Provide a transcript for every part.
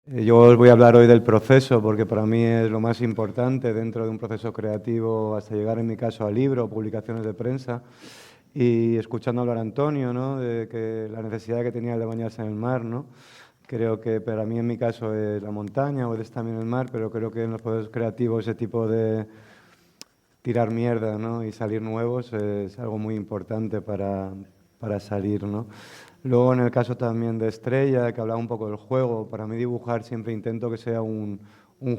Yo os voy a hablar hoy del proceso porque para mí es lo más importante dentro de un proceso creativo hasta llegar en mi caso al libro, publicaciones de prensa y escuchando hablar a Antonio, ¿no? De que la necesidad que tenía de bañarse en el mar, ¿no? Creo que para mí en mi caso es la montaña o es también el mar, pero creo que en los procesos creativos ese tipo de tirar mierda, ¿no? Y salir nuevos es algo muy importante para salir, ¿no? Luego en el caso también de Estrella, que hablaba un poco del juego, para mí dibujar siempre intento que sea un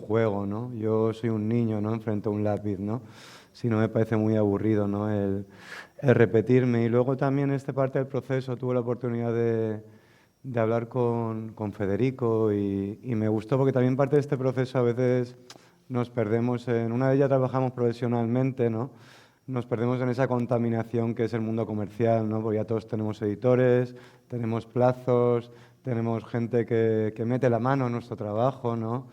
juego, ¿no? Yo soy un niño, ¿no? Enfrente a un lápiz, ¿no? Si no me parece muy aburrido, ¿no? El repetirme. Y luego también en esta parte del proceso tuve la oportunidad de hablar con Federico y me gustó porque también parte de este proceso a veces nos perdemos en, una vez ya trabajamos profesionalmente, ¿no? Nos perdemos en esa contaminación que es el mundo comercial, ¿no? Porque ya todos tenemos editores, tenemos plazos, tenemos gente que mete la mano en nuestro trabajo, ¿no?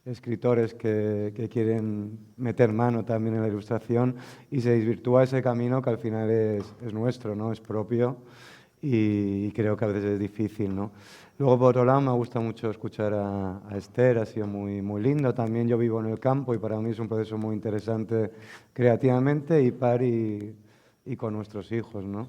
Escritores que quieren meter mano también en la ilustración y se desvirtúa ese camino que al final es nuestro, ¿no? Es propio y creo que a veces es difícil, ¿no? Luego, por otro lado, me gusta mucho escuchar a Esther, ha sido muy lindo. También yo vivo en el campo y para mí es un proceso muy interesante creativamente y con nuestros hijos, ¿no?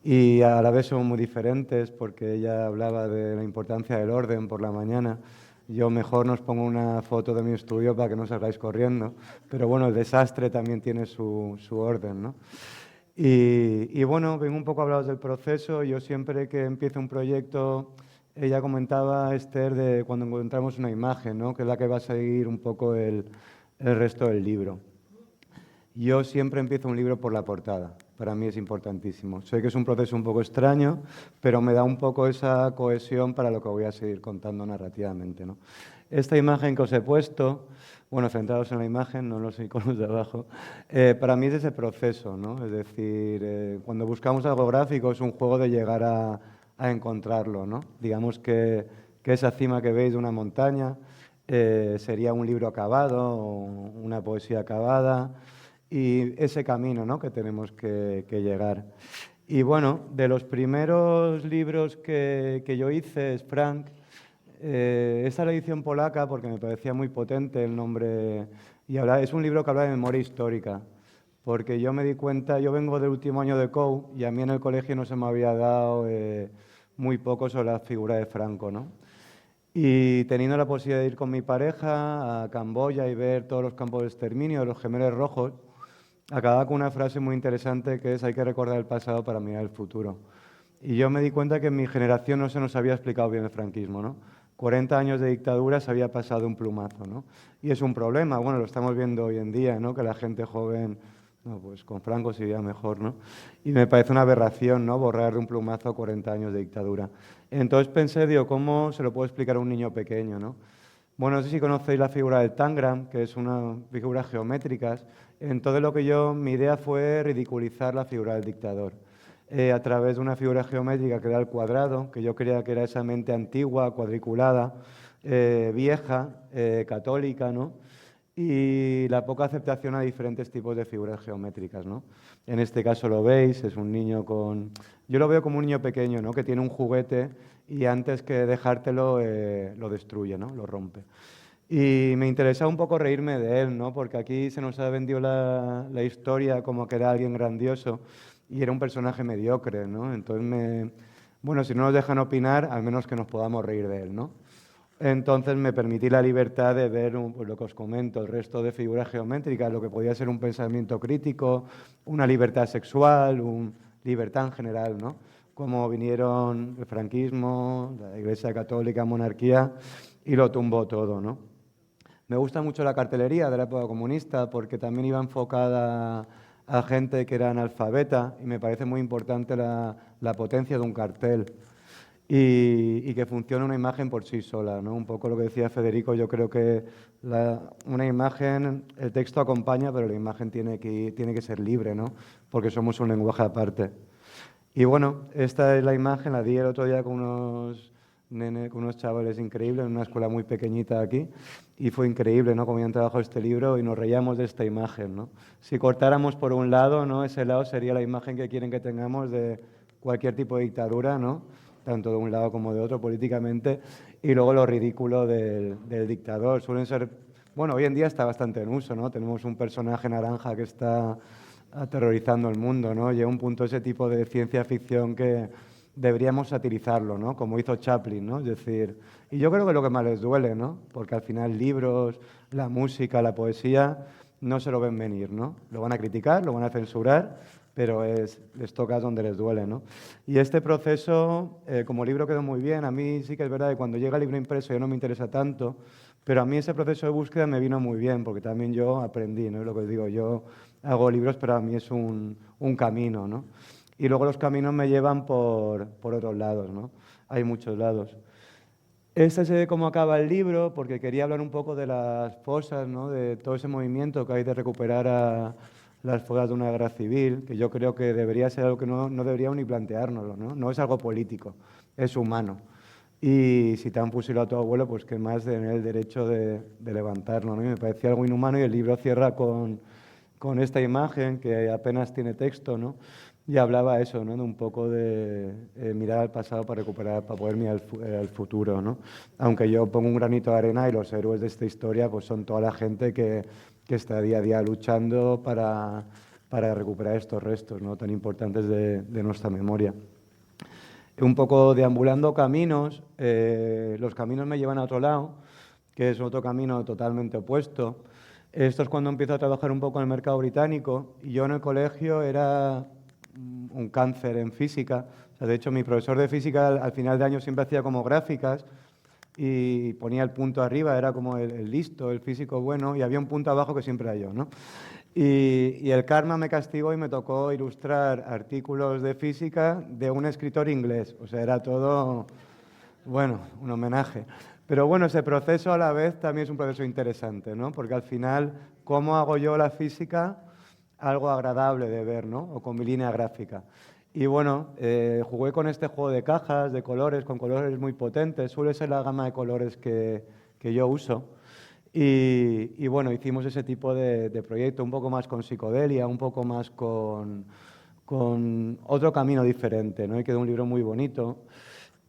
Y a la vez son muy diferentes porque ella hablaba de la importancia del orden por la mañana. Yo mejor nos pongo una foto de mi estudio para que no salgáis corriendo, pero bueno, el desastre también tiene su orden, ¿no? Y bueno, vengo un poco a hablaros del proceso. Yo siempre que empiezo un proyecto, ella comentaba, Esther, de cuando encontramos una imagen, ¿no? Que es la que va a seguir un poco el resto del libro. Yo siempre empiezo un libro por la portada. Para mí es importantísimo. Sé que es un proceso un poco extraño, pero me da un poco esa cohesión para lo que voy a seguir contando narrativamente, ¿no? Esta imagen que os he puesto, bueno, centrados en la imagen, no en los iconos de abajo, para mí es ese proceso, ¿no? Es decir, cuando buscamos algo gráfico es un juego de llegar a encontrarlo, ¿no? Digamos que esa cima que veis de una montaña sería un libro acabado, o una poesía acabada, y ese camino, ¿no? Que tenemos que llegar. Y bueno, de los primeros libros que yo hice es Frank. Esta es la edición polaca porque me parecía muy potente el nombre. Y es un libro que habla de memoria histórica. Porque yo me di cuenta, yo vengo del último año de COU y a mí en el colegio no se me había dado muy poco sobre la figura de Franco, ¿no? Y teniendo la posibilidad de ir con mi pareja a Camboya y ver todos los campos de exterminio de los Gemeres Rojos, acababa con una frase muy interesante que es: hay que recordar el pasado para mirar el futuro. Y yo me di cuenta que en mi generación no se nos había explicado bien el franquismo, ¿no? 40 años de dictadura se había pasado un plumazo, ¿no? Y es un problema, bueno, lo estamos viendo hoy en día, ¿no? Que la gente joven, no, pues con Franco sería mejor, ¿no? Y me parece una aberración, ¿no? Borrar de un plumazo 40 años de dictadura. Entonces pensé, digo, ¿cómo se lo puedo explicar a un niño pequeño, ¿no? Bueno, no sé si conocéis la figura del tangram, que es una figura geométrica. Entonces mi idea fue ridiculizar la figura del dictador a través de una figura geométrica que era el cuadrado, que yo creía que era esa mente antigua, cuadriculada, vieja, católica, ¿no? Y la poca aceptación a diferentes tipos de figuras geométricas, ¿no? En este caso lo veis, es un niño con... Yo lo veo como un niño pequeño, ¿no? Que tiene un juguete y antes que dejártelo lo destruye, ¿no? Lo rompe. Y me interesaba un poco reírme de él, ¿no? Porque aquí se nos ha vendido la historia como que era alguien grandioso y era un personaje mediocre, ¿no? Bueno, si no nos dejan opinar, al menos que nos podamos reír de él, ¿no? Entonces me permití la libertad de ver pues lo que os comento, el resto de figuras geométricas, lo que podía ser un pensamiento crítico, una libertad sexual, una libertad en general, ¿no? Como vinieron el franquismo, la Iglesia Católica, monarquía, y lo tumbó todo, ¿no? Me gusta mucho la cartelería de la época comunista porque también iba enfocada a gente que era analfabeta y me parece muy importante la potencia de un cartel y que funcione una imagen por sí sola, ¿no? Un poco lo que decía Federico, yo creo que una imagen, el texto acompaña, pero la imagen tiene que ser libre, ¿no? Porque somos un lenguaje aparte. Y bueno, esta es la imagen, la di el otro día con unos chavales increíbles en una escuela muy pequeñita aquí y fue increíble, ¿no? Cómo habían trabajado este libro y nos reíamos de esta imagen, ¿no? Si cortáramos por un lado, ¿no? Ese lado sería la imagen que quieren que tengamos de cualquier tipo de dictadura, ¿no? tanto de un lado como de otro políticamente, y luego lo ridículo del dictador. Suelen ser, bueno, hoy en día está bastante en uso, ¿no? Tenemos un personaje naranja que está aterrorizando el mundo, ¿no? Llega un punto ese tipo de ciencia ficción que deberíamos satirizarlo, ¿no? Como hizo Chaplin, ¿no? Es decir, y yo creo que es lo que más les duele, ¿no? Porque al final libros, la música, la poesía no se lo ven venir, ¿no? Lo van a criticar, lo van a censurar, pero les toca donde les duele, ¿no? Y este proceso, como libro quedó muy bien. A mí sí que es verdad que cuando llega el libro impreso ya no me interesa tanto, pero a mí ese proceso de búsqueda me vino muy bien, porque también yo aprendí, ¿no? Es lo que os digo, yo hago libros, pero a mí es un camino, ¿no? Y luego los caminos me llevan por otros lados, ¿no? Hay muchos lados. Este es cómo acaba el libro, porque quería hablar un poco de las fosas, ¿no? De todo ese movimiento que hay de recuperar a las fosas de una guerra civil, que yo creo que debería ser algo que no deberíamos ni planteárnoslo, ¿no? No es algo político, es humano. Y si te han fusilado a tu abuelo, pues que más de el derecho de levantarlo, ¿no? Y me parecía algo inhumano, y el libro cierra con esta imagen que apenas tiene texto, ¿no? Y hablaba eso, ¿no? De un poco de mirar al pasado para recuperar, para poder mirar al futuro, ¿no? Aunque yo pongo un granito de arena y los héroes de esta historia pues son toda la gente que está día a día luchando para recuperar estos restos, ¿no? Tan importantes de nuestra memoria. Un poco deambulando caminos, los caminos me llevan a otro lado, que es otro camino totalmente opuesto. Esto es cuando empiezo a trabajar un poco en el mercado británico, y yo en el colegio era un cáncer en física. O sea, de hecho, mi profesor de física al final de año siempre hacía como gráficas y ponía el punto arriba, era como el listo, el físico bueno, y había un punto abajo que siempre era yo, ¿no? Y el karma me castigó y me tocó ilustrar artículos de física de un escritor inglés. O sea, era todo, bueno, un homenaje. Pero bueno, ese proceso a la vez también es un proceso interesante, ¿no? Porque al final, ¿cómo hago yo la física algo agradable de ver, ¿no? O con mi línea gráfica. Y bueno, jugué con este juego de cajas, de colores, con colores muy potentes. Suele ser la gama de colores que yo uso. Y bueno, hicimos ese tipo de proyecto, un poco más con psicodelia, un poco más con otro camino diferente, ¿no? Y quedó un libro muy bonito.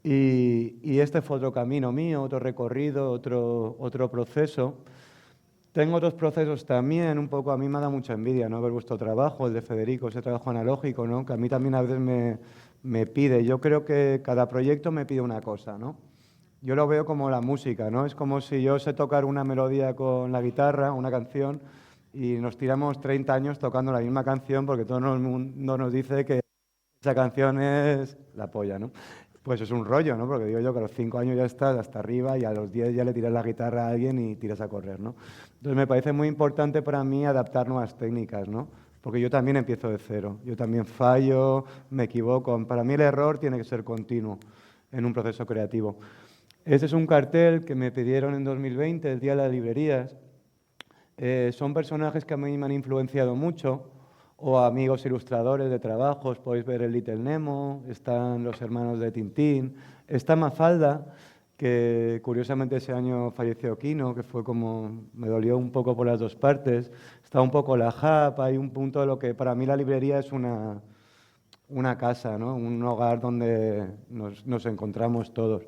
Y este fue otro camino mío, otro recorrido, otro proceso. Tengo otros procesos también, un poco, a mí me da mucha envidia no haber vuestro trabajo, el de Federico, ese trabajo analógico, ¿no? Que a mí también a veces me pide. Yo creo que cada proyecto me pide una cosa, ¿no? Yo lo veo como la música, ¿no? Es como si yo sé tocar una melodía con la guitarra, una canción, y nos tiramos 30 años tocando la misma canción porque todo el mundo nos dice que esa canción es la polla, ¿no? Pues es un rollo, ¿no? Porque digo yo que a los 5 años ya estás hasta arriba y a los 10 ya le tiras la guitarra a alguien y tiras a correr, ¿no? Entonces me parece muy importante para mí adaptar nuevas técnicas, ¿no? Porque yo también empiezo de cero, yo también fallo, me equivoco. Para mí el error tiene que ser continuo en un proceso creativo. Este es un cartel que me pidieron en 2020, el Día de las Librerías. Son personajes que a mí me han influenciado mucho, o amigos ilustradores de trabajos. Podéis ver el Little Nemo, están los hermanos de Tintín, está Mafalda, que curiosamente ese año falleció Quino, que fue como, me dolió un poco por las dos partes. Está un poco la JAP, hay un punto de lo que para mí la librería es una casa, ¿no? Un hogar donde nos encontramos todos.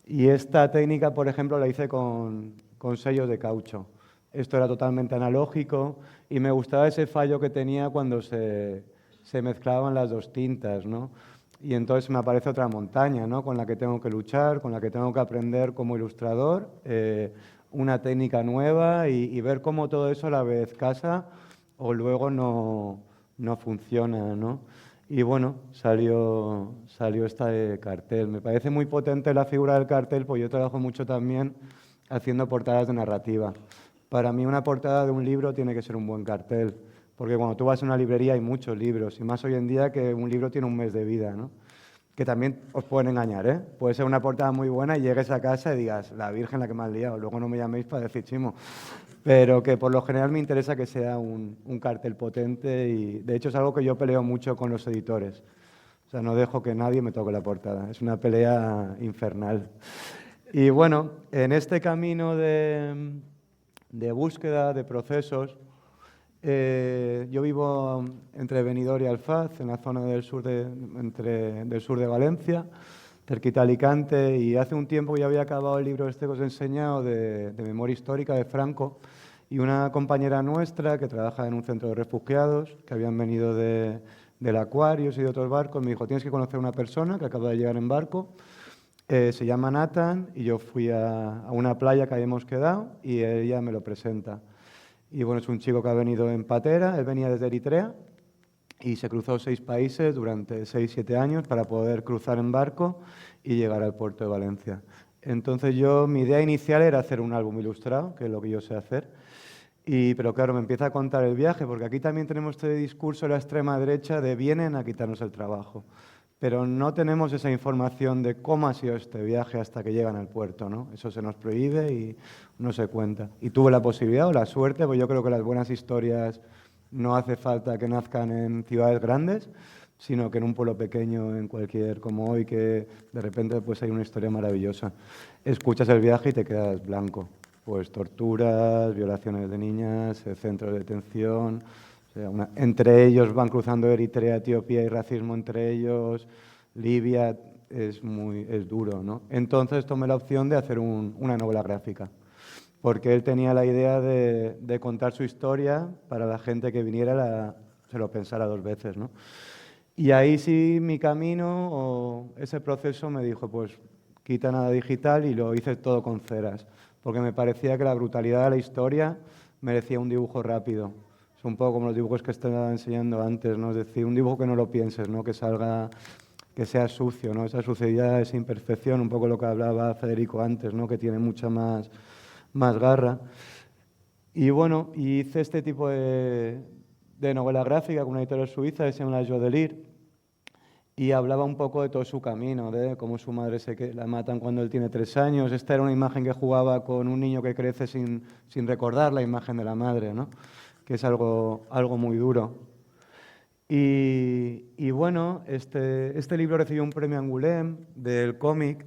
Y esta técnica, por ejemplo, la hice con sellos de caucho. Esto era totalmente analógico y me gustaba ese fallo que tenía cuando se mezclaban las dos tintas, ¿no? Y entonces me aparece otra montaña, ¿no? Con la que tengo que luchar, con la que tengo que aprender como ilustrador, una técnica nueva y ver cómo todo eso a la vez casa o luego no funciona, ¿no? Y bueno, salió este cartel. Me parece muy potente la figura del cartel, pues yo trabajo mucho también haciendo portadas de narrativa. Para mí una portada de un libro tiene que ser un buen cartel, porque cuando tú vas a una librería hay muchos libros, y más hoy en día que un libro tiene un mes de vida, ¿no? Que también os pueden engañar, ¿eh? Puede ser una portada muy buena y llegues a casa y digas, la Virgen la que me has liado, luego no me llaméis para decir chimo. Pero que por lo general me interesa que sea un cartel potente, y de hecho es algo que yo peleo mucho con los editores. O sea, no dejo que nadie me toque la portada, es una pelea infernal. Y bueno, en este camino de búsqueda de procesos, yo vivo entre Benidorm y Alfaz, en la zona del sur del sur de Valencia. cerquita de Alicante, y hace un tiempo ya había acabado el libro este que os he enseñado de memoria histórica de Franco, y una compañera nuestra que trabaja en un centro de refugiados, que habían venido del Aquarius y de otros barcos, me dijo, tienes que conocer a una persona que acaba de llegar en barco, se llama Nathan, y yo fui a una playa que habíamos quedado y ella me lo presenta. Y bueno, es un chico que ha venido en patera, él venía desde Eritrea y se cruzó 6 países durante 6-7 años para poder cruzar en barco y llegar al puerto de Valencia. Entonces mi idea inicial era hacer un álbum ilustrado, que es lo que yo sé hacer, pero claro, me empieza a contar el viaje, porque aquí también tenemos este discurso de la extrema derecha de vienen a quitarnos el trabajo, pero no tenemos esa información de cómo ha sido este viaje hasta que llegan al puerto, ¿no? Eso se nos prohíbe y no se cuenta. Y tuve la posibilidad o la suerte, pues yo creo que las buenas historias no hace falta que nazcan en ciudades grandes, sino que en un pueblo pequeño, en cualquier, como hoy, que de repente pues hay una historia maravillosa. Escuchas el viaje y te quedas blanco. Pues torturas, violaciones de niñas, centros de detención, o sea, entre ellos van cruzando Eritrea, Etiopía y racismo entre ellos, Libia, es duro, ¿no? Entonces tomé la opción de hacer una novela gráfica, porque él tenía la idea de contar su historia para la gente que viniera, se lo pensara 2 veces, ¿no? Y ahí sí mi camino o ese proceso me dijo, pues quita nada digital, y lo hice todo con ceras, porque me parecía que la brutalidad de la historia merecía un dibujo rápido. Es un poco como los dibujos que estaba enseñando antes, ¿no? Es decir, un dibujo que no lo pienses, ¿no? Que salga, que sea sucio, ¿no? Esa suciedad, esa imperfección, un poco lo que hablaba Federico antes, ¿no? Que tiene mucha más garra. Y bueno, hice este tipo de novela gráfica con una editorial suiza que se llama La Jodelir, y hablaba un poco de todo su camino, de cómo su madre la matan cuando él tiene 3 años. Esta era una imagen que jugaba con un niño que crece sin recordar la imagen de la madre, ¿no? Que es algo muy duro. Y bueno, este libro recibió un premio Angoulême del cómic,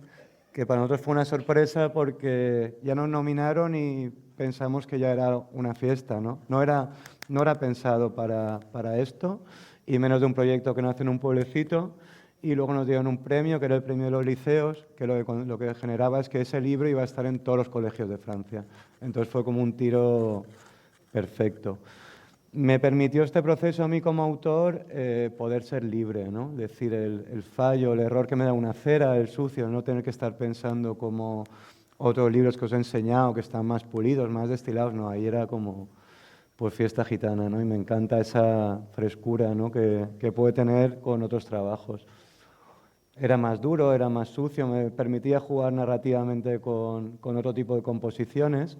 que para nosotros fue una sorpresa porque ya nos nominaron y pensamos que ya era una fiesta, ¿no? No era pensado para esto, y menos de un proyecto que nace en un pueblecito, y luego nos dieron un premio, que era el premio de los liceos, que lo que generaba es que ese libro iba a estar en todos los colegios de Francia. Entonces fue como un tiro perfecto. Me permitió este proceso a mí como autor poder ser libre, ¿no? Es decir, el fallo, el error que me da una cera, el sucio, no tener que estar pensando como otros libros que os he enseñado, que están más pulidos, más destilados, no, ahí era como pues fiesta gitana, ¿no? Y me encanta esa frescura, ¿no? que puede tener con otros trabajos. Era más duro, era más sucio, me permitía jugar narrativamente con otro tipo de composiciones.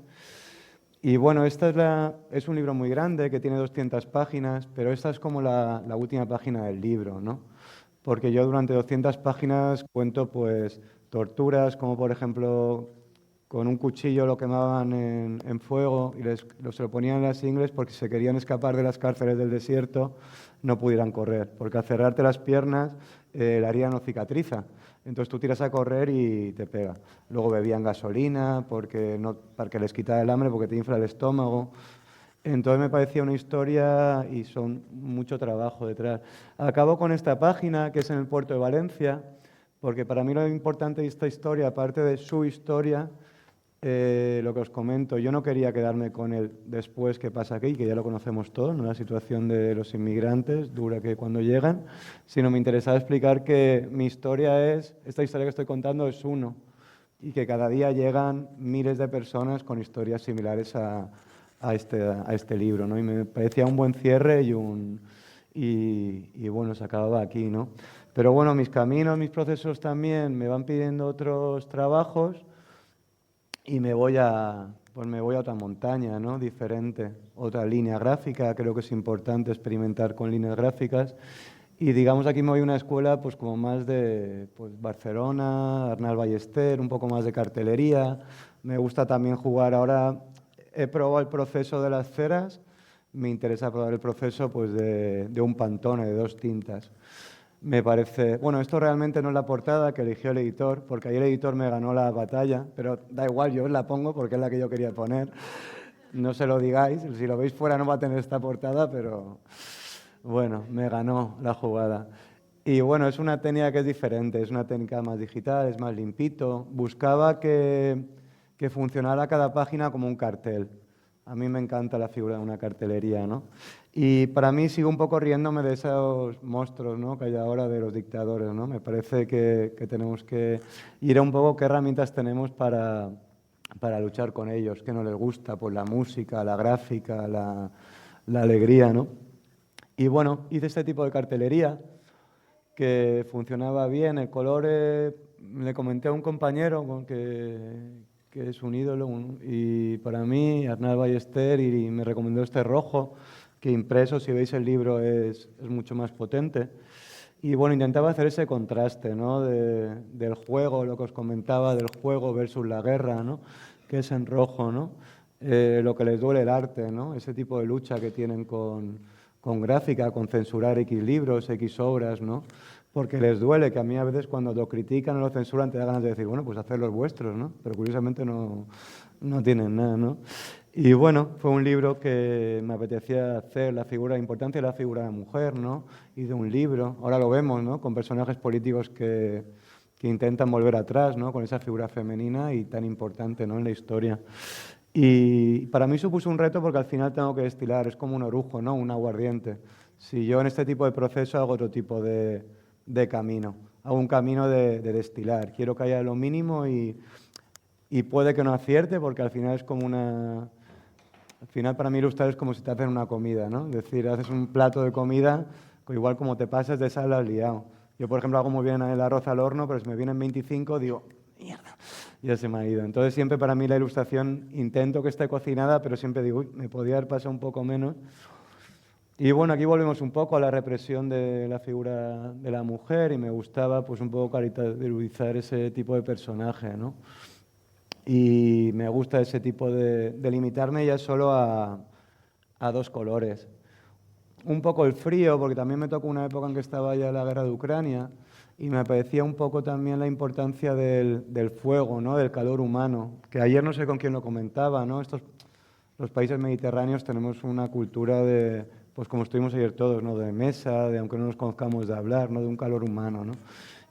Y bueno, es un libro muy grande que tiene 200 páginas, pero esta es como la última página del libro, ¿no? Porque yo durante 200 páginas cuento pues torturas, como por ejemplo con un cuchillo lo quemaban en fuego y se lo ponían en las ingles porque si se querían escapar de las cárceles del desierto no pudieran correr, porque al cerrarte las piernas la herida no cicatriza. Entonces tú tiras a correr y te pega. Luego bebían gasolina para que les quitara el hambre, porque te infla el estómago. Entonces me parecía una historia y son mucho trabajo detrás. Acabo con esta página que es en el puerto de Valencia, porque para mí lo importante de esta historia, aparte de su historia, lo que os comento, yo no quería quedarme con el después que pasa aquí, que ya lo conocemos todos, ¿no? La situación de los inmigrantes, dura que cuando llegan, sino me interesaba explicar que esta historia que estoy contando es uno, y que cada día llegan miles de personas con historias similares a este libro, ¿no? Y me parecía un buen cierre y bueno, se acababa aquí, ¿no? Pero bueno, mis caminos, mis procesos también me van pidiendo otros trabajos, y me voy a otra montaña, ¿no? Diferente, otra línea gráfica. Creo que es importante experimentar con líneas gráficas. Y digamos aquí me voy a una escuela pues como más de Barcelona, Arnal Ballester, un poco más de cartelería. Me gusta también jugar. Ahora he probado el proceso de las ceras. Me interesa probar el proceso pues de un Pantone, de 2 tintas. Me parece... Bueno, esto realmente no es la portada que eligió el editor, porque ahí el editor me ganó la batalla, pero da igual, yo os la pongo porque es la que yo quería poner. No se lo digáis, si lo veis fuera no va a tener esta portada, pero bueno, me ganó la jugada. Y bueno, es una técnica que es diferente, es una técnica más digital, es más limpito. Buscaba que funcionara cada página como un cartel. A mí me encanta la figura de una cartelería, ¿no? Y para mí sigo un poco riéndome de esos monstruos, ¿no?, que hay ahora de los dictadores, ¿no? Me parece que tenemos que ir a un poco qué herramientas tenemos para luchar con ellos, qué no les gusta, pues la música, la gráfica, la alegría, ¿no? Y bueno, hice este tipo de cartelería que funcionaba bien. El color, le comenté a un compañero que es un ídolo, y para mí, Arnal Ballester, y me recomendó este rojo, que impreso, si veis el libro, es mucho más potente. Y bueno, intentaba hacer ese contraste, ¿no?, del juego, lo que os comentaba, del juego versus la guerra, ¿no?, que es en rojo, ¿no? Lo que les duele el arte, ¿no?, ese tipo de lucha que tienen con gráfica, con censurar X libros, X obras, ¿no? Porque les duele, que a mí a veces cuando lo critican o lo censuran te da ganas de decir, bueno, pues haced los vuestros, ¿no? Pero curiosamente no tienen nada, ¿no? Y bueno, fue un libro que me apetecía hacer, la importancia de la figura de la mujer, ¿no? Y de un libro, ahora lo vemos, ¿no?, con personajes políticos que intentan volver atrás, ¿no?, con esa figura femenina y tan importante, ¿no?, en la historia. Y para mí supuso un reto porque al final tengo que destilar, es como un orujo, ¿no?, un aguardiente. Si yo en este tipo de proceso hago otro tipo de camino, hago un camino de destilar, quiero que haya lo mínimo y puede que no acierte porque al final es como una... Al final para mí ilustrar es como si te hacen una comida, ¿no? Es decir, haces un plato de comida, igual como te pasas de sal, la has liado. Yo, por ejemplo, hago muy bien el arroz al horno, pero si me vienen 25, digo, mierda, ya se me ha ido. Entonces siempre para mí la ilustración intento que esté cocinada, pero siempre digo, uy, me podía haber pasado un poco menos. Y bueno, aquí volvemos un poco a la represión de la figura de la mujer y me gustaba pues un poco caricaturizar ese tipo de personaje, ¿no? Y me gusta ese tipo de limitarme ya solo a dos colores. Un poco el frío, porque también me tocó una época en que estaba ya la guerra de Ucrania y me parecía un poco también la importancia del fuego, ¿no?, del calor humano, que ayer no sé con quién lo comentaba, ¿no? Los países mediterráneos tenemos una cultura de, pues como estuvimos ayer todos, ¿no?, de mesa, de aunque no nos conozcamos, de hablar, ¿no?, de un calor humano, ¿no?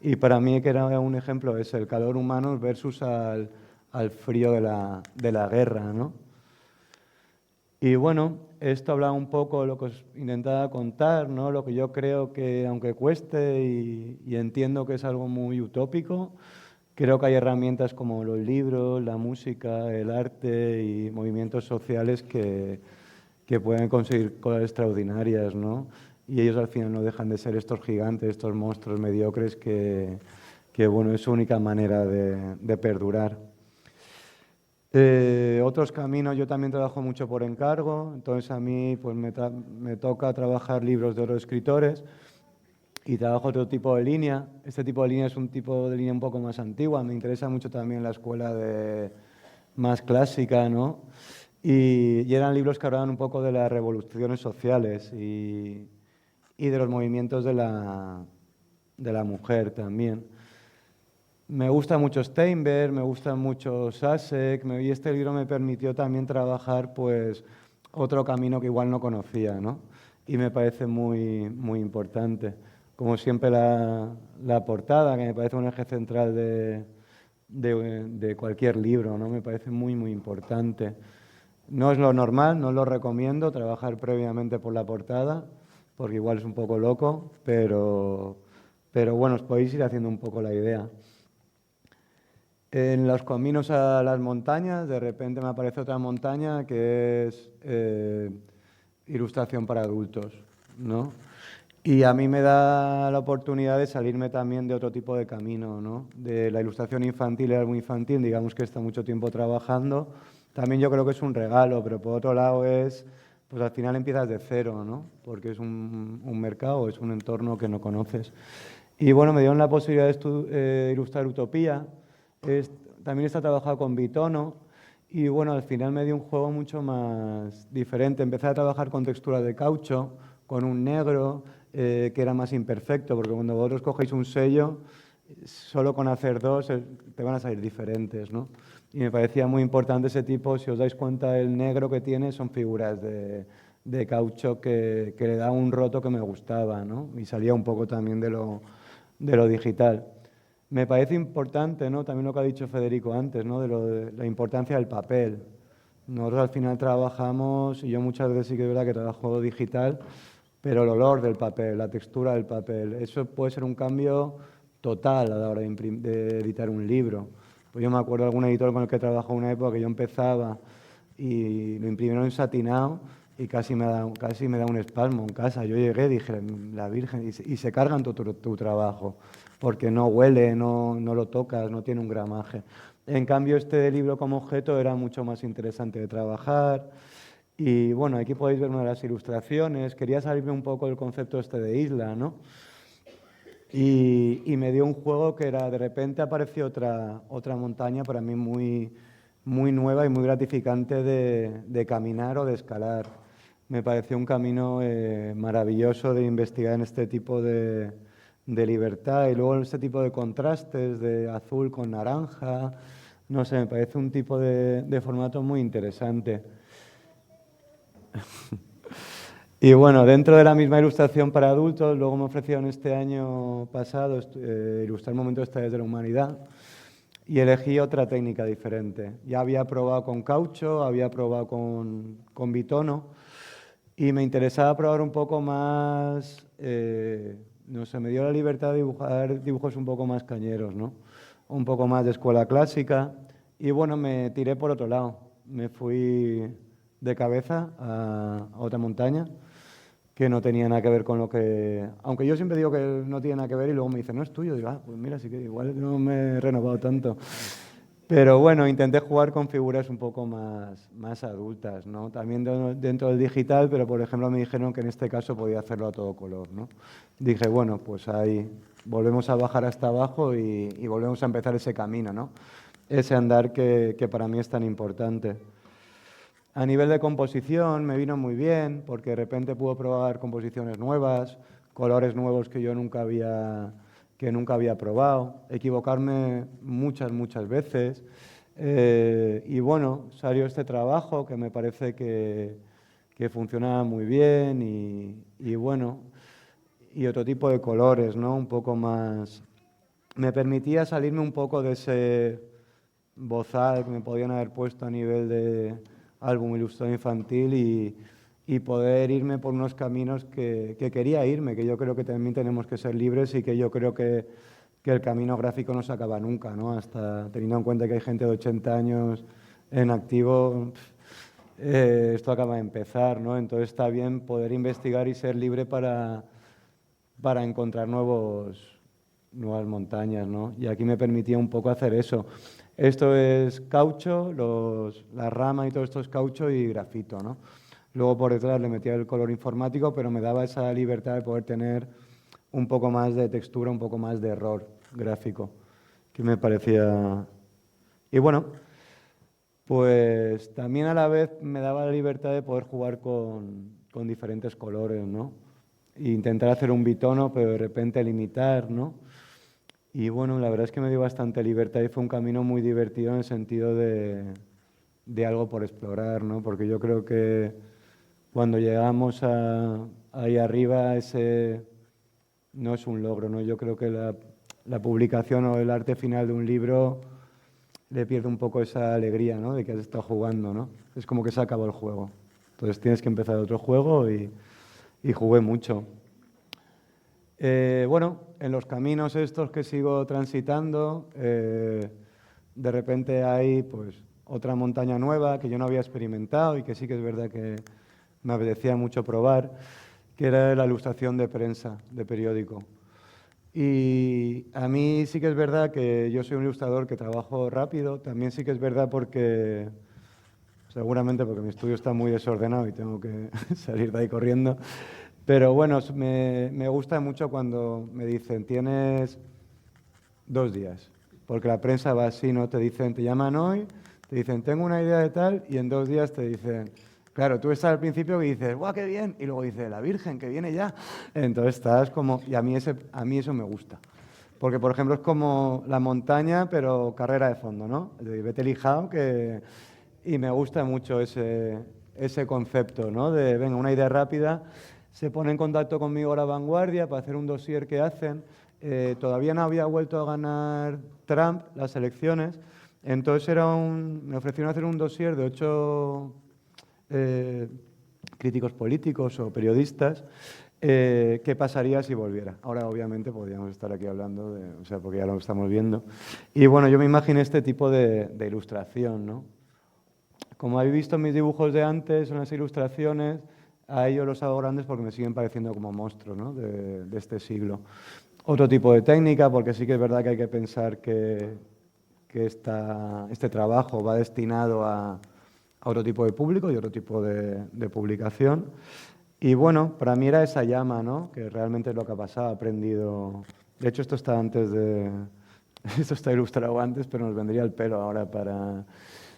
Y para mí que era un ejemplo es el calor humano versus al frío de la guerra, ¿no? Y bueno, esto habla un poco de lo que os intentaba contar, ¿no?, lo que yo creo que, aunque cueste y entiendo que es algo muy utópico, creo que hay herramientas como los libros, la música, el arte y movimientos sociales que pueden conseguir cosas extraordinarias, ¿no? Y ellos al final no dejan de ser estos gigantes, estos monstruos mediocres que bueno, es su única manera de perdurar. Otros caminos, yo también trabajo mucho por encargo, entonces a mí pues me toca trabajar libros de otros escritores y trabajo otro tipo de línea. Este tipo de línea es un tipo de línea un poco más antigua, me interesa mucho también la escuela más clásica, ¿no? Y eran libros que hablaban un poco de las revoluciones sociales y de los movimientos de la mujer también. Me gusta mucho Steinberg, me gusta mucho Sasek, y este libro me permitió también trabajar pues otro camino que igual no conocía, ¿no? Y me parece muy, muy importante. Como siempre la portada, que me parece un eje central de cualquier libro, ¿no? Me parece muy, muy importante. No es lo normal, no lo recomiendo, trabajar previamente por la portada, porque igual es un poco loco, pero bueno, os podéis ir haciendo un poco la idea. En los caminos a las montañas, de repente me aparece otra montaña que es ilustración para adultos, ¿no? Y a mí me da la oportunidad de salirme también de otro tipo de camino, ¿no? De la ilustración infantil y algo infantil, digamos que está mucho tiempo trabajando. También yo creo que es un regalo, pero por otro lado pues al final empiezas de cero, ¿no? Porque es un mercado, es un entorno que no conoces. Y bueno, me dieron la posibilidad de ilustrar Utopía. También está trabajado con Bitono y bueno, al final me dio un juego mucho más diferente. Empecé a trabajar con texturas de caucho, con un negro que era más imperfecto, porque cuando vosotros cogéis un sello, solo con hacer dos te van a salir diferentes, ¿no? Y me parecía muy importante ese tipo, si os dais cuenta, el negro que tiene son figuras de de caucho que le da un roto que me gustaba, ¿no? Y salía un poco también de lo digital. Me parece importante, ¿no? También lo que ha dicho Federico antes, ¿no? De la importancia del papel. Nosotros al final trabajamos, y yo muchas veces sí que es verdad que trabajo digital, pero el olor del papel, la textura del papel, eso puede ser un cambio total a la hora de editar un libro. Pues yo me acuerdo de algún editor con el que trabajé una época que yo empezaba y lo imprimieron en satinado y casi me da un espasmo en casa. Yo llegué y dije, la Virgen, y se cargan tu trabajo, porque no huele, no lo tocas, no tiene un gramaje. En cambio, este libro como objeto era mucho más interesante de trabajar. Y bueno, aquí podéis ver una de las ilustraciones. Quería salirme un poco del concepto este de isla, ¿no? Y me dio un juego que era, de repente apareció otra montaña para mí muy, muy nueva y muy gratificante de caminar o de escalar. Me pareció un camino maravilloso de investigar en este tipo de libertad y luego en este tipo de contrastes de azul con naranja. No sé, me parece un tipo de formato muy interesante. Y bueno, dentro de la misma ilustración para adultos, luego me ofrecieron este año pasado ilustrar momentos de Historias de la Humanidad y elegí otra técnica diferente. Ya había probado con caucho, había probado con bitono y me interesaba probar un poco más, no sé, me dio la libertad de dibujar dibujos un poco más cañeros, ¿no? Un poco más de escuela clásica y bueno, me tiré por otro lado. Me fui de cabeza a otra montaña que no tenía nada que ver con lo que... Aunque yo siempre digo que no tiene nada que ver y luego me dicen, no es tuyo. Digo, pues mira, sí que igual no me he renovado tanto. Pero bueno, intenté jugar con figuras un poco más adultas, ¿no? También dentro del digital, pero por ejemplo me dijeron que en este caso podía hacerlo a todo color, ¿no? Dije, bueno, pues ahí volvemos a bajar hasta abajo y volvemos a empezar ese camino, ¿no? Ese andar que para mí es tan importante. A nivel de composición me vino muy bien porque de repente puedo probar composiciones nuevas, colores nuevos que nunca había probado, equivocarme muchas veces. Y bueno, salió este trabajo que me parece que funciona muy bien y bueno, y otro tipo de colores, ¿no? Un poco más... Me permitía salirme un poco de ese bozal que me podían haber puesto a nivel de álbum ilustrado infantil y poder irme por unos caminos que quería irme, que yo creo que también tenemos que ser libres y que yo creo que el camino gráfico no se acaba nunca, ¿no? Hasta teniendo en cuenta que hay gente de 80 años en activo, esto acaba de empezar, ¿no? Entonces está bien poder investigar y ser libre para encontrar nuevas montañas, ¿no? Y aquí me permitía un poco hacer eso. Esto es caucho, la rama y todo esto es caucho y grafito, ¿no? Luego por detrás le metía el color informático, pero me daba esa libertad de poder tener un poco más de textura, un poco más de error gráfico, que me parecía... Y bueno, pues también a la vez me daba la libertad de poder jugar con diferentes colores, ¿no? E intentar hacer un bitono, pero de repente limitar, ¿no? Y bueno, la verdad es que me dio bastante libertad y fue un camino muy divertido en el sentido de algo por explorar, ¿no? Porque yo creo que cuando llegamos ahí arriba, ese no es un logro, ¿no? Yo creo que la publicación o el arte final de un libro le pierde un poco esa alegría, ¿no? De que has estado jugando, ¿no? Es como que se acabó el juego. Entonces tienes que empezar otro juego y jugué mucho. Bueno, en los caminos estos que sigo transitando, de repente hay pues otra montaña nueva que yo no había experimentado y que sí que es verdad que me apetecía mucho probar, que era la ilustración de prensa, de periódico. Y a mí sí que es verdad que yo soy un ilustrador que trabajo rápido, también sí que es verdad porque, seguramente porque mi estudio está muy desordenado y tengo que salir de ahí corriendo, pero bueno, me gusta mucho cuando me dicen, tienes 2 días, porque la prensa va así, ¿no? Te dicen, te llaman hoy, te dicen, tengo una idea de tal, y en 2 días te dicen, claro, tú estás al principio y dices, ¡guau, qué bien! Y luego dice, la Virgen, que viene ya. Entonces estás como, y a mí eso me gusta. Porque, por ejemplo, es como la montaña, pero carrera de fondo, ¿no? De Betty Lijao, y me gusta mucho ese concepto, ¿no? De, venga, una idea rápida, se pone en contacto conmigo La Vanguardia para hacer un dossier que hacen. Todavía no había vuelto a ganar Trump las elecciones, entonces me ofrecieron hacer un dossier de 8 críticos políticos o periodistas. ¿Qué pasaría si volviera? Ahora, obviamente, podríamos estar aquí hablando, o sea, porque ya lo estamos viendo. Y bueno, yo me imaginé este tipo de ilustración, ¿no? Como habéis visto en mis dibujos de antes, en las ilustraciones, a ellos los hago grandes porque me siguen pareciendo como monstruos, ¿no? de este siglo. Otro tipo de técnica, porque sí que es verdad que hay que pensar que este trabajo va destinado a otro tipo de público y otro tipo de publicación. Y bueno, para mí era esa llama, ¿no? Que realmente es lo que ha pasado, he aprendido... De hecho, esto está antes de... Esto está ilustrado antes, pero nos vendría el pelo ahora para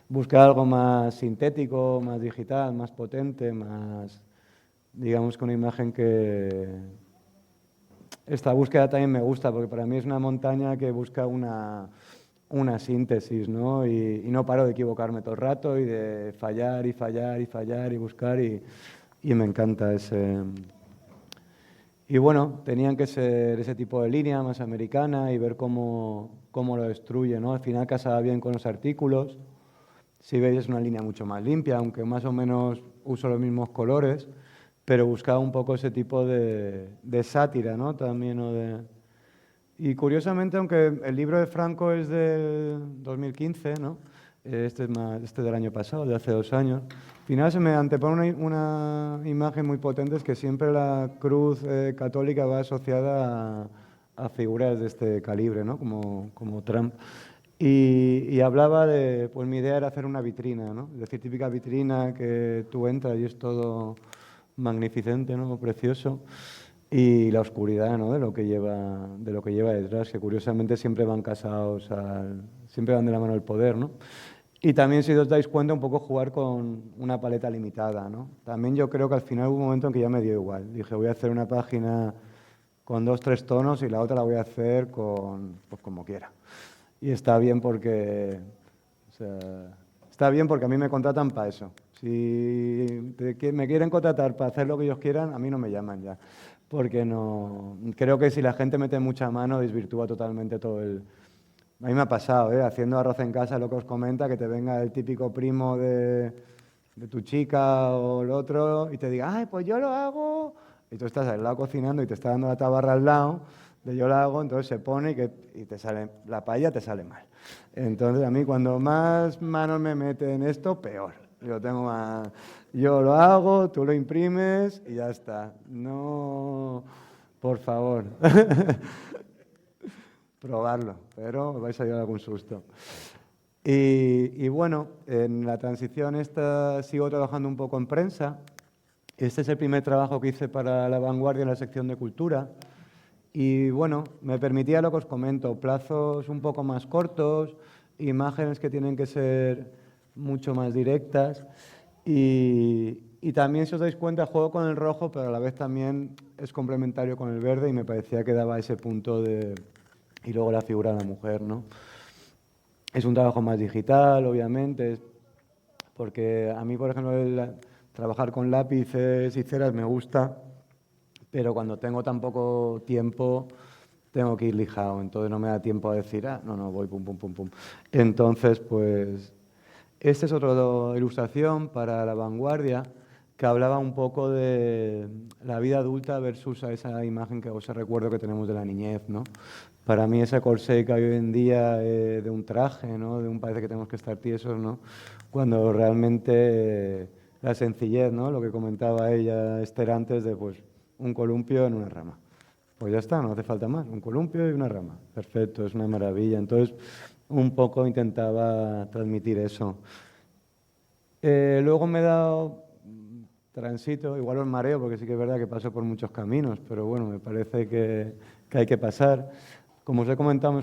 buscar algo más sintético, más digital, más potente, más... Digamos que una imagen que... Esta búsqueda también me gusta, porque para mí es una montaña que busca una síntesis, ¿no? Y no paro de equivocarme todo el rato y de fallar y fallar y fallar y buscar y me encanta ese... Y bueno, tenían que ser ese tipo de línea más americana y ver cómo lo destruye, ¿no? Al final casaba bien con los artículos. Si veis es una línea mucho más limpia, aunque más o menos uso los mismos colores, pero buscaba un poco ese tipo de sátira, ¿no? También, ¿no? Y curiosamente, aunque el libro de Franco es de 2015, ¿no? Este del año pasado, de hace 2 años, al final se me antepone una imagen muy potente, es que siempre la cruz católica va asociada a figuras de este calibre, ¿no? Como Trump. Y hablaba de, pues mi idea era hacer una vitrina, ¿no? Es decir, típica vitrina que tú entras y es todo magnificente, ¿no? Precioso. Y la oscuridad, ¿no? de lo que lleva detrás, que curiosamente siempre van casados, siempre van de la mano del poder, ¿no? Y también, si os dais cuenta, un poco jugar con una paleta limitada, ¿no? También yo creo que al final hubo un momento en que ya me dio igual. Dije, voy a hacer una página con 2, 3 tonos y la otra la voy a hacer pues como quiera. Y está bien porque, o sea, está bien porque a mí me contratan para eso. Si me quieren contratar para hacer lo que ellos quieran, a mí no me llaman ya. Porque no, creo que si la gente mete mucha mano, desvirtúa totalmente todo el... A mí me ha pasado, haciendo arroz en casa, lo que os comenta, que te venga el típico primo de tu chica o el otro y te diga, ay, pues yo lo hago. Y tú estás al lado cocinando y te está dando la tabarra al lado de yo lo hago, entonces se pone y te sale, la paella te sale mal. Entonces a mí cuando más manos me mete en esto, peor. Yo lo hago, tú lo imprimes y ya está. No, por favor. Probarlo, pero os vais a llevar algún susto. Y bueno, en la transición esta sigo trabajando un poco en prensa. Este es el primer trabajo que hice para La Vanguardia en la sección de cultura. Y bueno, me permitía lo que os comento, plazos un poco más cortos, imágenes que tienen que ser mucho más directas. Y también, si os dais cuenta, juego con el rojo, pero a la vez también es complementario con el verde y me parecía que daba ese punto de... Y luego la figura de la mujer, ¿no? Es un trabajo más digital, obviamente, porque a mí, por ejemplo, trabajar con lápices y ceras me gusta, pero cuando tengo tan poco tiempo tengo que ir lijado, entonces no me da tiempo a decir, no, voy pum, pum, pum, pum. Entonces, pues, esta es otra ilustración para La Vanguardia que hablaba un poco de la vida adulta versus a esa imagen que os recuerdo que tenemos de la niñez, ¿no? Para mí ese corsé que hay hoy en día de un traje, ¿no? De un parece que tenemos que estar tiesos, ¿no? Cuando realmente la sencillez, ¿no? Lo que comentaba ella, Esther, antes de pues un columpio en una rama. Pues ya está, no hace falta más, un columpio y una rama. Perfecto, es una maravilla. Entonces, un poco intentaba transmitir eso. Luego me he dado transito, igual os mareo, porque sí que es verdad que paso por muchos caminos, pero bueno, me parece que hay que pasar. Como os he comentado,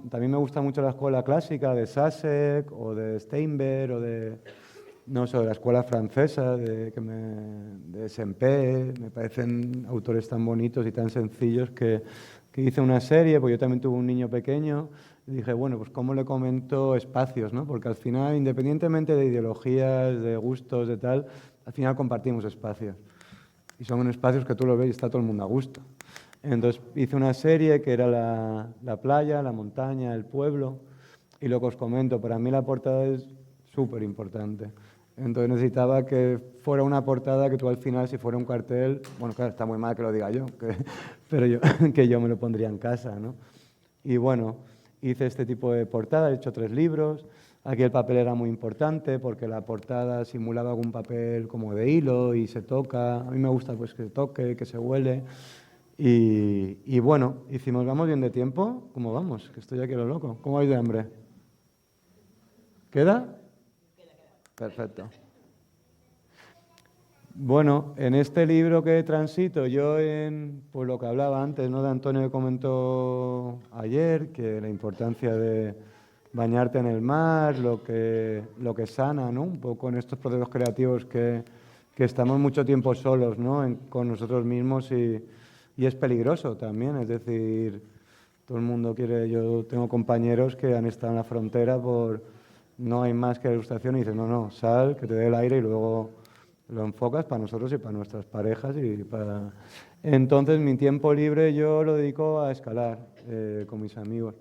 también me gusta mucho la escuela clásica de Sasek o de Steinberg o de, no sé, de la escuela francesa, de Saint-Pé. Me parecen autores tan bonitos y tan sencillos que hice una serie, porque yo también tuve un niño pequeño y dije, bueno, pues cómo le comento espacios, ¿no? Porque al final, independientemente de ideologías, de gustos, de tal, al final compartimos espacios. Y son espacios que tú lo ves y está todo el mundo a gusto. Entonces hice una serie que era la playa, la montaña, el pueblo. Y lo que os comento, para mí la portada es súper importante. Entonces necesitaba que fuera una portada que tú al final, si fuera un cartel, bueno, claro, está muy mal que lo diga yo, pero que yo me lo pondría en casa, ¿no? Y bueno, hice este tipo de portada, he hecho 3 libros. Aquí el papel era muy importante porque la portada simulaba algún papel como de hilo y se toca. A mí me gusta pues que se toque, que se huele. Y bueno, hicimos, ¿vamos bien de tiempo? ¿Cómo vamos? Que estoy aquí a lo loco. ¿Cómo vais de hambre? ¿Queda? Perfecto. Bueno, en este libro que transito, yo pues lo que hablaba antes, ¿no? De Antonio que comentó ayer, que la importancia de bañarte en el mar, lo que sana, ¿no? Un poco en estos procesos creativos que estamos mucho tiempo solos, ¿no? Con nosotros mismos y es peligroso también, es decir, todo el mundo quiere, yo tengo compañeros que han estado en la frontera por no hay más que la ilustración y dicen, no, sal, que te dé el aire y luego lo enfocas para nosotros y para nuestras parejas y para... Entonces mi tiempo libre yo lo dedico a escalar con mis amigos.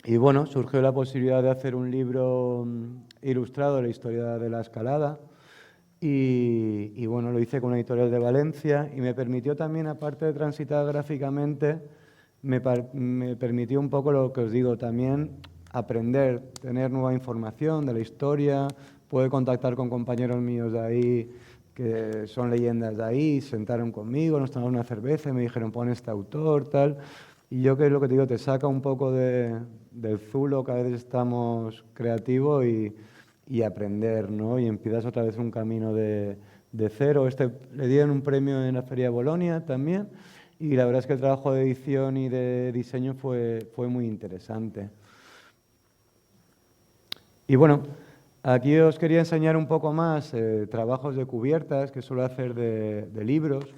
Y bueno, surgió la posibilidad de hacer un libro ilustrado de la historia de la escalada y bueno, lo hice con una editorial de Valencia y me permitió también, aparte de transitar gráficamente, me permitió un poco lo que os digo, también aprender, tener nueva información de la historia, poder contactar con compañeros míos de ahí que son leyendas de ahí, sentaron conmigo, nos tomaron una cerveza y me dijeron, pon este autor, tal. Y yo que es lo que te digo, te saca un poco del zulo, que a veces estamos creativos y aprender, ¿no? Y empiezas otra vez un camino de cero. Le dieron un premio en la Feria de Bolonia también y la verdad es que el trabajo de edición y de diseño fue muy interesante. Y bueno, aquí os quería enseñar un poco más trabajos de cubiertas que suelo hacer de libros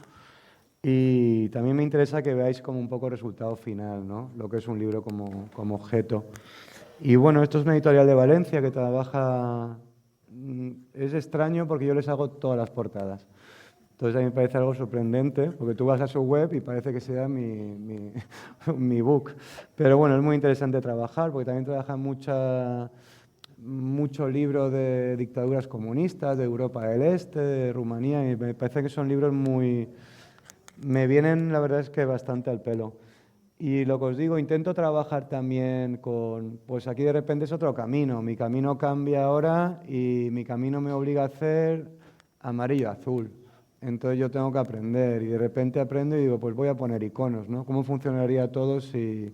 y también me interesa que veáis como un poco el resultado final, ¿no? Lo que es un libro como objeto. Y bueno, esto es una editorial de Valencia que trabaja... Es extraño porque yo les hago todas las portadas. Entonces a mí me parece algo sorprendente, porque tú vas a su web y parece que sea mi book. Pero bueno, es muy interesante trabajar, porque también trabajan muchos libros de dictaduras comunistas, de Europa del Este, de Rumanía, y me parece que son libros muy... Me vienen, la verdad es que bastante al pelo. Y lo que os digo, intento trabajar también con... Pues aquí de repente es otro camino. Mi camino cambia ahora y mi camino me obliga a hacer amarillo-azul. Entonces yo tengo que aprender y de repente aprendo y digo, pues voy a poner iconos, ¿no? ¿Cómo funcionaría todo si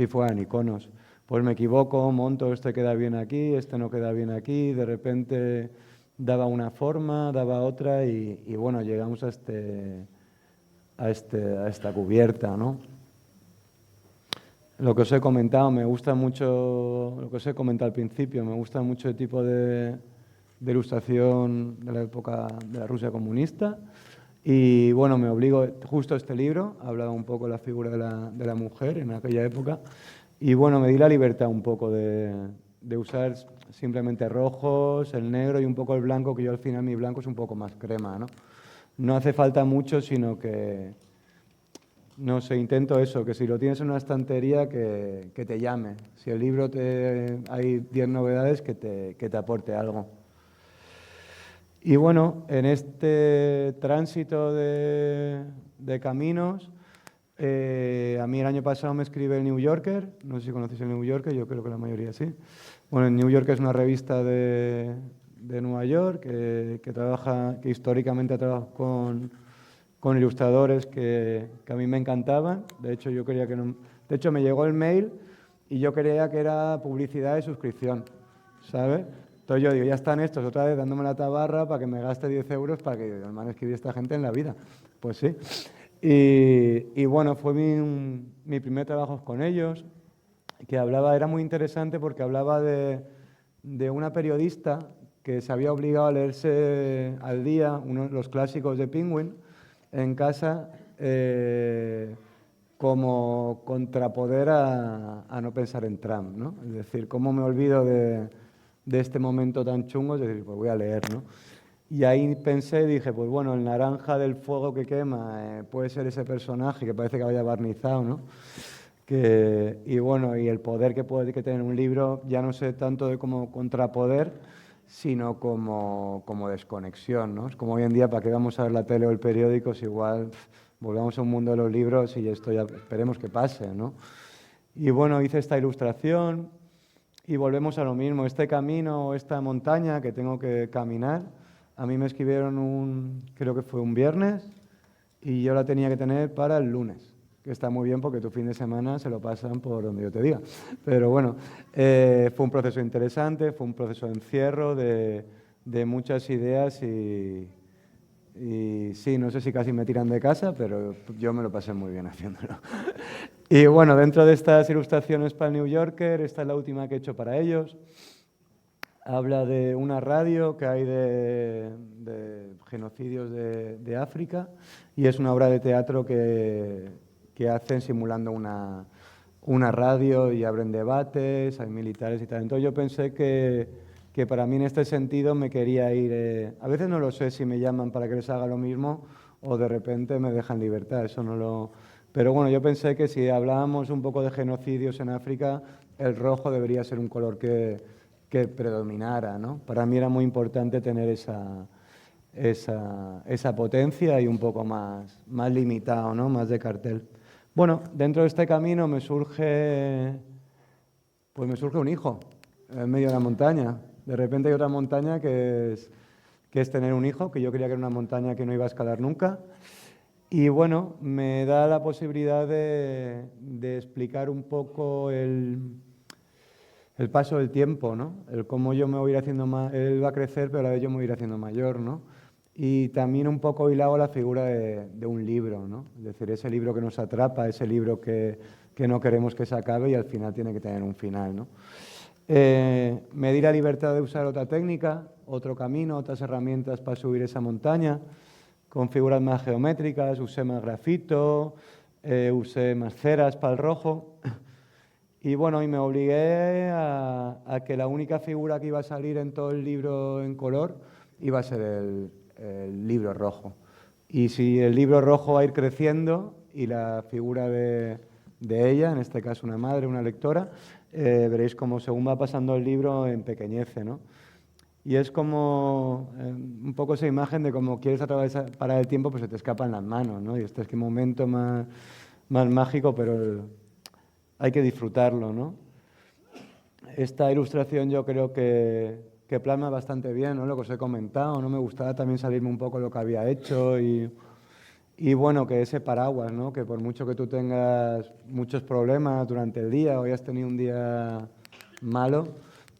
fueran iconos? Pues me equivoco, monto, este queda bien aquí, este no queda bien aquí, de repente daba una forma, daba otra y bueno, llegamos a esta cubierta, ¿no? Lo que os he comentado, me gusta mucho, lo que os he comentado al principio, me gusta mucho el tipo de ilustración de la época de la Rusia comunista. Y bueno, me obligo, justo este libro, hablaba un poco de la figura de la mujer en aquella época. Y bueno, me di la libertad un poco de usar simplemente rojos, el negro y un poco el blanco, que yo al final mi blanco es un poco más crema, ¿no? No hace falta mucho, sino que no sé, intento eso, que si lo tienes en una estantería, que te llame. Si el libro hay 10 novedades, que te aporte algo. Y bueno, en este tránsito de caminos, a mí el año pasado me escribe el New Yorker, no sé si conocéis el New Yorker, yo creo que la mayoría sí. Bueno, el New Yorker es una revista de Nueva York que históricamente ha trabajado con ilustradores que a mí me encantaban. De hecho, yo quería que no... De hecho, me llegó el mail y yo creía que era publicidad de suscripción, ¿sabes? Entonces yo digo, ya están estos otra vez dándome la tabarra para que me gaste 10 euros para que me han escrito esta gente en la vida. Pues sí. Y bueno, fue mi primer trabajo con ellos, que era muy interesante porque hablaba de una periodista que se había obligado a leerse al día los clásicos de Penguin en casa como contrapoder a no pensar en Trump, ¿no? Es decir, cómo me olvido de este momento tan chungo, es decir, pues voy a leer, ¿no? Y ahí pensé, dije, pues bueno, el naranja del fuego que quema puede ser ese personaje que parece que vaya barnizado, ¿no? Y bueno, y el poder que puede tener un libro, ya no sé tanto de como contrapoder, sino como desconexión, ¿no? Es como hoy en día, ¿para qué vamos a ver la tele o el periódico si igual volvamos a un mundo de los libros y esto ya esperemos que pase, ¿no? Y bueno, hice esta ilustración y volvemos a lo mismo. Este camino, esta montaña que tengo que caminar, a mí me escribieron creo que fue un viernes, y yo la tenía que tener para el lunes, que está muy bien porque tu fin de semana se lo pasan por donde yo te diga. Pero bueno, fue un proceso interesante, fue un proceso de encierro, de muchas ideas y sí, no sé si casi me tiran de casa, pero yo me lo pasé muy bien haciéndolo. Y bueno, dentro de estas ilustraciones para el New Yorker, esta es la última que he hecho para ellos. Habla de una radio que hay de genocidios de África y es una obra de teatro que hacen simulando una radio y abren debates, hay militares y tal. Entonces yo pensé que para mí en este sentido me quería ir... a veces no lo sé si me llaman para que les haga lo mismo o de repente me dejan libertad, eso no lo... Pero bueno, yo pensé que si hablábamos un poco de genocidios en África, el rojo debería ser un color que predominara, ¿no? Para mí era muy importante tener esa potencia y un poco más limitado, ¿no? Más de cartel. Bueno, dentro de este camino me surge un hijo en medio de la montaña. De repente hay otra montaña que es tener un hijo, que yo creía que era una montaña que no iba a escalar nunca. Y bueno, me da la posibilidad de explicar un poco el paso del tiempo, ¿no? El cómo yo me voy a ir haciendo más, él va a crecer, pero a la vez yo me voy a ir haciendo mayor, ¿no? Y también un poco hilado la figura de un libro, ¿no? Es decir, ese libro que nos atrapa, ese libro que no queremos que se acabe y al final tiene que tener un final, ¿no? Me di la libertad de usar otra técnica, otro camino, otras herramientas para subir esa montaña, con figuras más geométricas, usé más grafito, usé más ceras para el rojo. Y bueno, y me obligué a que la única figura que iba a salir en todo el libro en color iba a ser el libro rojo. Y si el libro rojo va a ir creciendo y la figura de ella, en este caso una madre, una lectora, veréis como según va pasando el libro empequeñece, ¿no? Y es como un poco esa imagen de cómo quieres atravesar, parar el tiempo, pues se te escapan las manos, ¿no? Y este es que momento más mágico, pero hay que disfrutarlo, ¿no? Esta ilustración yo creo que plasma bastante bien, ¿no? Lo que os he comentado, ¿no? Me gustaba también salirme un poco de lo que había hecho y bueno, que ese paraguas, ¿no? Que por mucho que tú tengas muchos problemas durante el día o hayas tenido un día malo,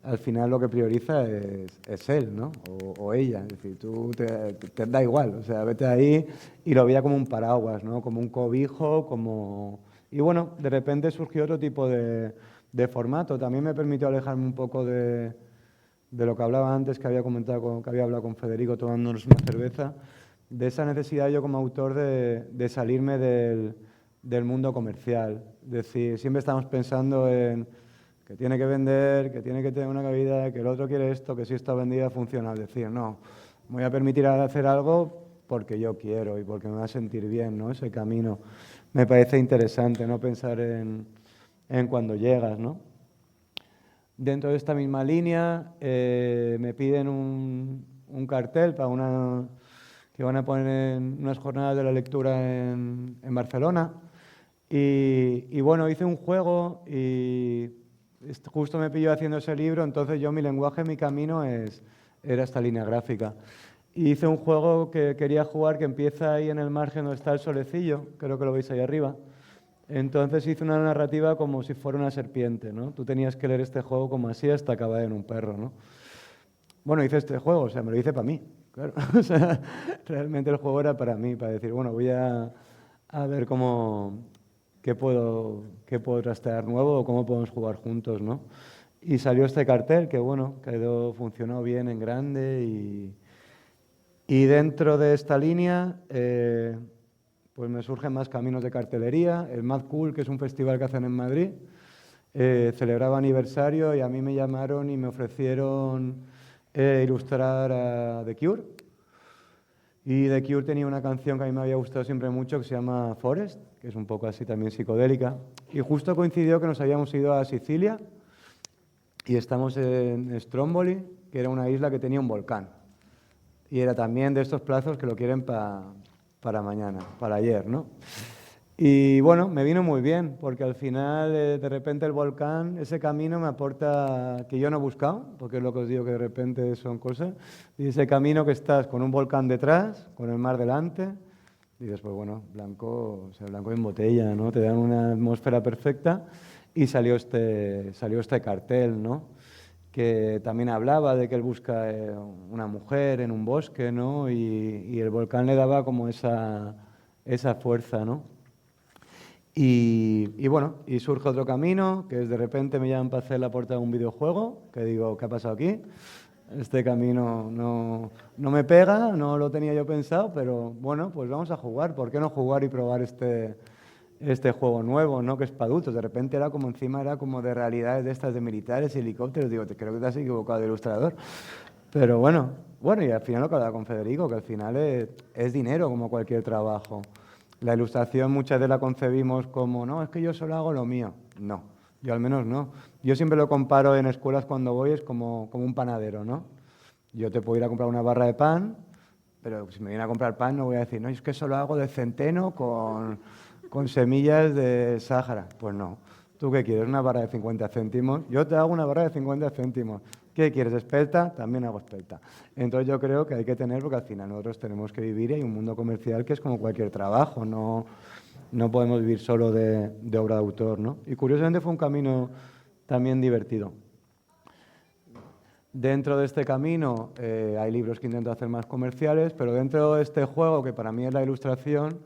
al final lo que prioriza es él, ¿no? O ella, es decir, tú te da igual, o sea, vete ahí y lo veía como un paraguas, ¿no? Como un cobijo, como... Y bueno, de repente surgió otro tipo de formato. También me permitió alejarme un poco de lo que hablaba antes, que había comentado, que había hablado con Federico tomándonos una cerveza, de esa necesidad yo como autor de salirme del mundo comercial. Es decir, siempre estamos pensando en que tiene que vender, que tiene que tener una calidad, que el otro quiere esto, que si está vendida funciona. Es decir, no, me voy a permitir hacer algo porque yo quiero y porque me va a sentir bien, ¿no? Ese camino me parece interesante, no pensar en cuando llegas, ¿no? Dentro de esta misma línea me piden un cartel para que van a poner en unas jornadas de la lectura en Barcelona. Y bueno, hice un juego y justo me pilló haciendo ese libro, entonces mi lenguaje, mi camino era esta línea gráfica. Y hice un juego que quería jugar que empieza ahí en el margen donde está el solecillo, creo que lo veis ahí arriba. Entonces hice una narrativa como si fuera una serpiente, ¿no? Tú tenías que leer este juego como así hasta acabar en un perro, ¿no? Bueno, hice este juego, o sea, me lo hice para mí, claro. O sea, realmente el juego era para mí, para decir, bueno, voy a ver qué puedo trastear nuevo o cómo podemos jugar juntos, ¿no? Y salió este cartel que, bueno, funcionó bien en grande y dentro de esta línea pues me surgen más caminos de cartelería. El Mad Cool, que es un festival que hacen en Madrid, celebraba aniversario y a mí me llamaron y me ofrecieron ilustrar a The Cure. Y The Cure tenía una canción que a mí me había gustado siempre mucho que se llama Forest, que es un poco así también psicodélica. Y justo coincidió que nos habíamos ido a Sicilia y estamos en Stromboli, que era una isla que tenía un volcán. Y era también de estos plazos que lo quieren para mañana, para ayer, ¿no? Y bueno, me vino muy bien, porque al final, de repente el volcán, ese camino me aporta que yo no he buscado, porque es lo que os digo que de repente son cosas, y ese camino que estás con un volcán detrás, con el mar delante, y después, bueno, blanco, o sea, blanco en botella, ¿no? Te dan una atmósfera perfecta y salió este cartel, ¿no? Que también hablaba de que él busca una mujer en un bosque, ¿no? Y el volcán le daba como esa fuerza, ¿no? Y bueno, y surge otro camino, que es de repente me llaman para hacer la portada de un videojuego, que digo, ¿qué ha pasado aquí? Este camino no me pega, no lo tenía yo pensado, pero bueno, pues vamos a jugar. ¿Por qué no jugar y probar este juego nuevo, ¿no? Que es para adultos? De repente era como encima, era como de realidades de estas de militares y helicópteros. Digo, creo que te has equivocado de ilustrador. Pero bueno, y al final lo que hablaba con Federico, que al final es dinero como cualquier trabajo. La ilustración muchas veces la concebimos como, no, es que yo solo hago lo mío. No, yo al menos no. Yo siempre lo comparo en escuelas cuando voy, es como un panadero, ¿no? Yo te puedo ir a comprar una barra de pan, pero si me viene a comprar pan no voy a decir, no, es que solo hago de centeno con semillas de Sáhara. Pues no. ¿Tú qué quieres? ¿Una barra de 50 céntimos? Yo te hago una barra de 50 céntimos. ¿Qué quieres? ¿Espelta? También hago espelta. Entonces yo creo que hay que tener, porque al final nosotros tenemos que vivir y hay un mundo comercial que es como cualquier trabajo, no podemos vivir solo de obra de autor, ¿no? Y curiosamente fue un camino también divertido. Dentro de este camino hay libros que intento hacer más comerciales, pero dentro de este juego, que para mí es la ilustración,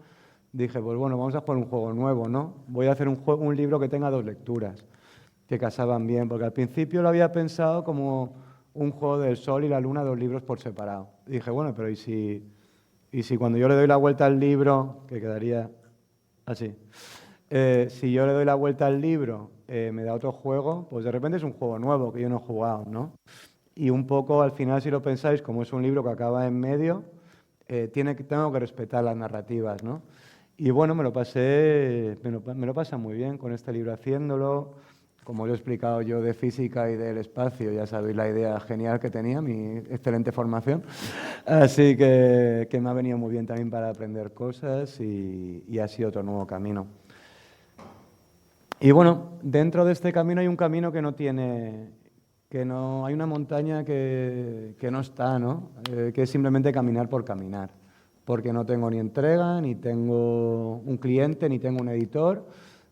dije, pues bueno, vamos a jugar un juego nuevo, ¿no? Voy a hacer un libro que tenga 2 lecturas, que casaban bien, porque al principio lo había pensado como un juego del sol y la luna, 2 libros por separado. Y dije, bueno, pero ¿y si cuando yo le doy la vuelta al libro, que quedaría así, si yo le doy la vuelta al libro, me da otro juego, pues de repente es un juego nuevo que yo no he jugado, ¿no? Y un poco al final, si lo pensáis, como es un libro que acaba en medio, tengo que respetar las narrativas, ¿no? Y bueno, me lo pasa muy bien con este libro haciéndolo. Como lo he explicado yo de física y del espacio, ya sabéis la idea genial que tenía, mi excelente formación. Así que me ha venido muy bien también para aprender cosas y ha sido otro nuevo camino. Y bueno, dentro de este camino hay un camino que no tiene, hay una montaña que no está, ¿no? Que es simplemente caminar por caminar, porque no tengo ni entrega, ni tengo un cliente, ni tengo un editor,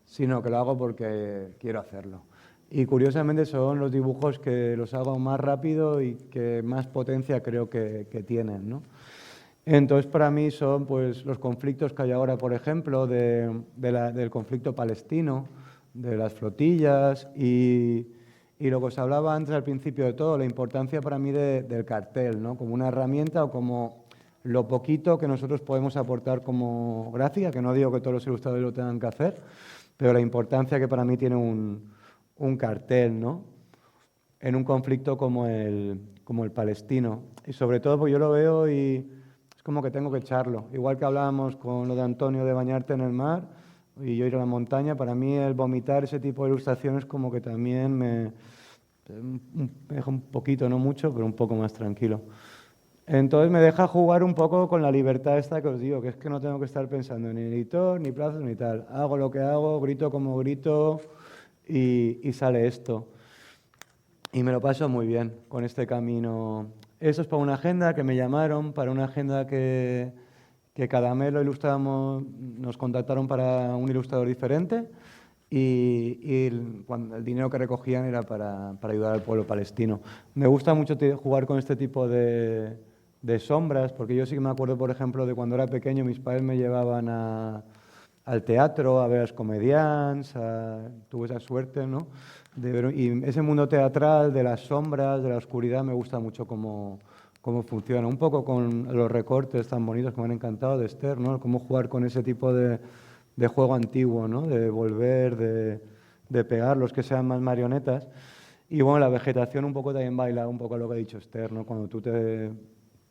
sino que lo hago porque quiero hacerlo. Y curiosamente son los dibujos que los hago más rápido y que más potencia creo que tienen, ¿no? Entonces, para mí son pues, los conflictos que hay ahora, por ejemplo, del conflicto palestino, de las flotillas y lo que os hablaba antes al principio de todo, la importancia para mí del cartel, ¿no? Como una herramienta o como lo poquito que nosotros podemos aportar como gráfica, que no digo que todos los ilustradores lo tengan que hacer, pero la importancia que para mí tiene un cartel, ¿no? En un conflicto como el palestino. Y sobre todo porque yo lo veo y es como que tengo que echarlo. Igual que hablábamos con lo de Antonio de bañarte en el mar y yo ir a la montaña, para mí el vomitar ese tipo de ilustraciones como que también me deja un poquito, no mucho, pero un poco más tranquilo. Entonces me deja jugar un poco con la libertad esta que os digo, que es que no tengo que estar pensando ni editor, ni plazos, ni tal. Hago lo que hago, grito como grito y sale esto. Y me lo paso muy bien con este camino. Eso es para una agenda que me llamaron, para una agenda que cada mes lo ilustrábamos, nos contactaron para un ilustrador diferente y el dinero que recogían era para ayudar al pueblo palestino. Me gusta mucho jugar con este tipo de sombras, porque yo sí que me acuerdo, por ejemplo, de cuando era pequeño, mis padres me llevaban al teatro, a ver a los comedians, tuve esa suerte, ¿no? Y ese mundo teatral de las sombras, de la oscuridad, me gusta mucho cómo funciona. Un poco con los recortes tan bonitos que me han encantado de Esther, ¿no? Cómo jugar con ese tipo de juego antiguo, ¿no? De volver, de pegar, los que sean más marionetas. Y bueno, la vegetación un poco también baila un poco lo que ha dicho Esther, ¿no? Cuando tú te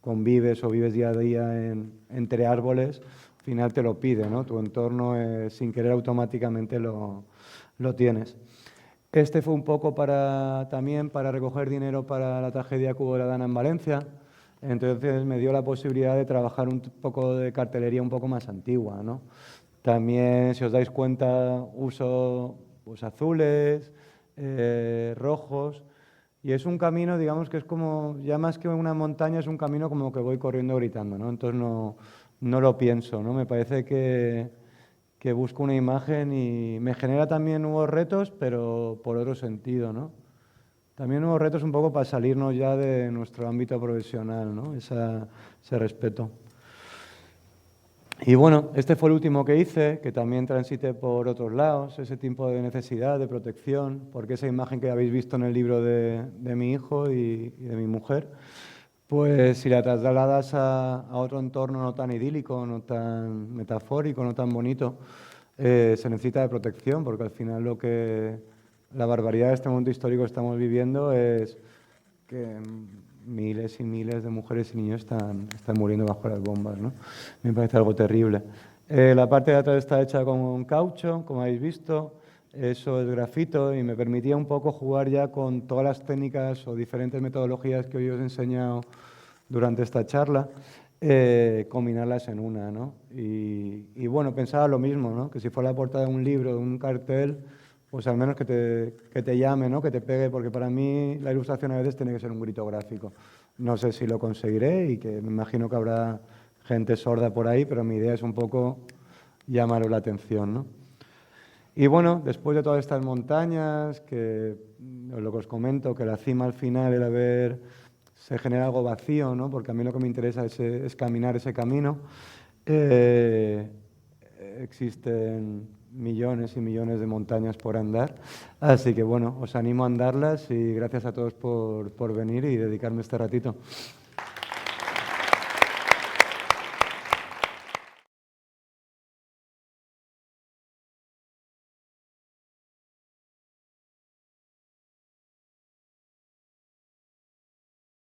convives o vives día a día entre árboles, al final te lo pide, ¿no? Tu entorno, sin querer, automáticamente lo tienes. Este fue un poco también para recoger dinero para la tragedia que hubo de la Dana en Valencia. Entonces me dio la posibilidad de trabajar un poco de cartelería un poco más antigua, ¿no? También, si os dais cuenta, uso pues, azules, rojos, y es un camino, digamos, que es como, ya más que una montaña, es un camino como que voy corriendo gritando, ¿no? Entonces no lo pienso, ¿no? Me parece que busco una imagen y me genera también nuevos retos, pero por otro sentido, ¿no? También nuevos retos un poco para salirnos ya de nuestro ámbito profesional, ¿no? Ese respeto. Y bueno, este fue el último que hice, que también transité por otros lados, ese tipo de necesidad, de protección, porque esa imagen que habéis visto en el libro de mi hijo y de mi mujer, pues si la trasladas a otro entorno no tan idílico, no tan metafórico, no tan bonito, se necesita de protección, porque al final la barbaridad de este momento histórico que estamos viviendo es que miles y miles de mujeres y niños están muriendo bajo las bombas, ¿no? Me parece algo terrible. La parte de atrás está hecha con caucho, como habéis visto. Eso es grafito y me permitía un poco jugar ya con todas las técnicas o diferentes metodologías que hoy os he enseñado durante esta charla, combinarlas en una, ¿no? Y bueno, pensaba lo mismo, ¿no? Que si fuera la portada de un libro, de un cartel, pues al menos que te llame, ¿no? Que te pegue, porque para mí la ilustración a veces tiene que ser un grito gráfico. No sé si lo conseguiré y que me imagino que habrá gente sorda por ahí, pero mi idea es un poco llamaros la atención, ¿no? Y bueno, después de todas estas montañas, lo que os comento, que la cima al final se genera algo vacío, ¿no? Porque a mí lo que me interesa es caminar ese camino. Existen millones y millones de montañas por andar, así que bueno, os animo a andarlas y gracias a todos por venir y dedicarme este ratito.